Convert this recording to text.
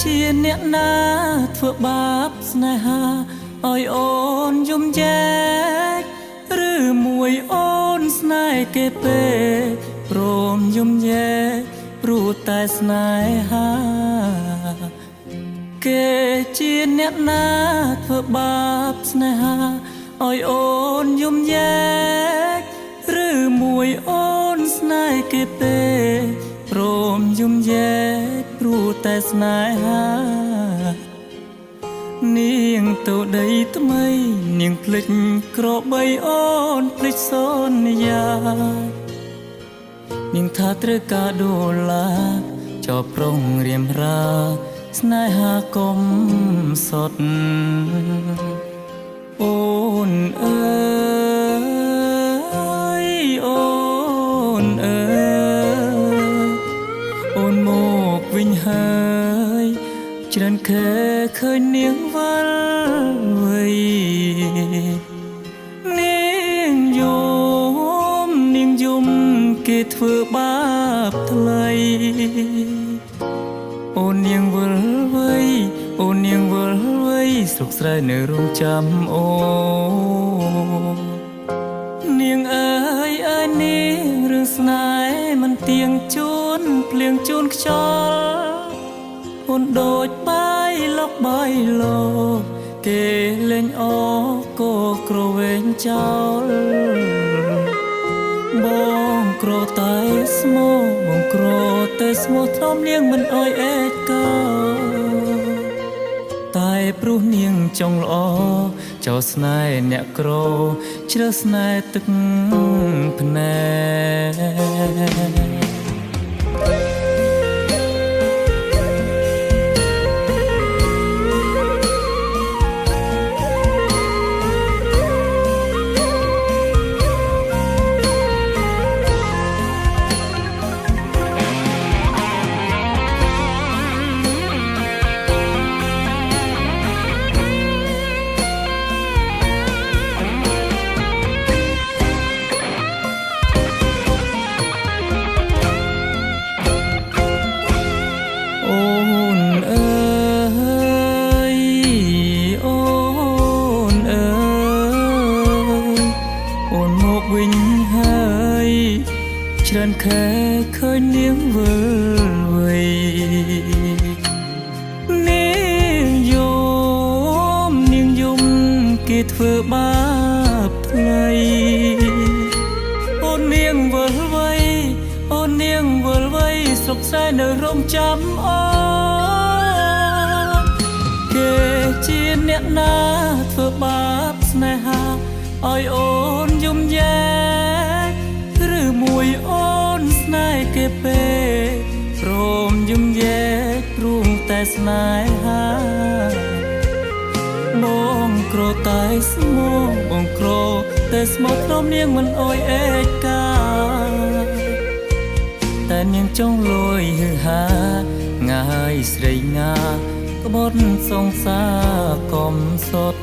ជាអ្នកណាធ្វើបាបស្នេហាឲ្យអូនយំយែកឬមួយអូនស្នេហ៍គេពេកព្រមយំយែកព្រោះតែស្នេហាគេជាអ្នកណាធ្វើបាបស្នេហាឲ្យអូនយំយែកឬមួយអូនស្នេហ៍គេពេកព្រមយំយែកព្រោះតែស្នេហានាងទៅដីថ្មីនាងភ្លេចក្របីអូនភ្លេចសន្យានាងថាត្រូវការដុល្លារចោលប្រុងរៀមរាស្នេហាកុំសត់អូនអើយអូនអើយអូនមកវិញហើយច្រើនខែឃើញនាងវិលវ័យនាងយំគេធ្វើបាបថ្លៃអូននាងវិលវ័យអូននាងវិលវ័យស្រុកស្រែនៅរងចាំអូនាងអើយនាងរឿងស្នេហ៍មិនទៀងជួនភ្លៀងជូនខ្យល់អូនដូចបាយលុកបាយលោកគេលេងអកោក្រវែងចោលបងក្រតែស្មោបងក្រតែស្មោធ្នមនាងមិនអោយអេតកោតែព្រោះនាងចង់ល្អចោលស្នេហ៍អ្នកក្រជ្រើសស្នេហ៍ទឹកភ្នែកច្រើនខែឃើញនាងវិលវ័យនាងយំគេធ្វើបាបថ្លៃអូននាងវិលវ័យអូននាងវិលវ័យស្រុកស្រែនៅរងចាំអូគេជាអ្នកណាធ្វើបាបស្នេហាឲ្យអូនយំយែកឬមួយអូនស្នេហ៍គេពេកព្រមយំយែកព្រោះតែស្នេហាបងក្រតែស្មោបងក្រតែស្មោធ្នមនាងមិនអោយអេតកាតែនាងចង់លួយហឺហាងាយស្រីងាក្បត់សងសារកំសត់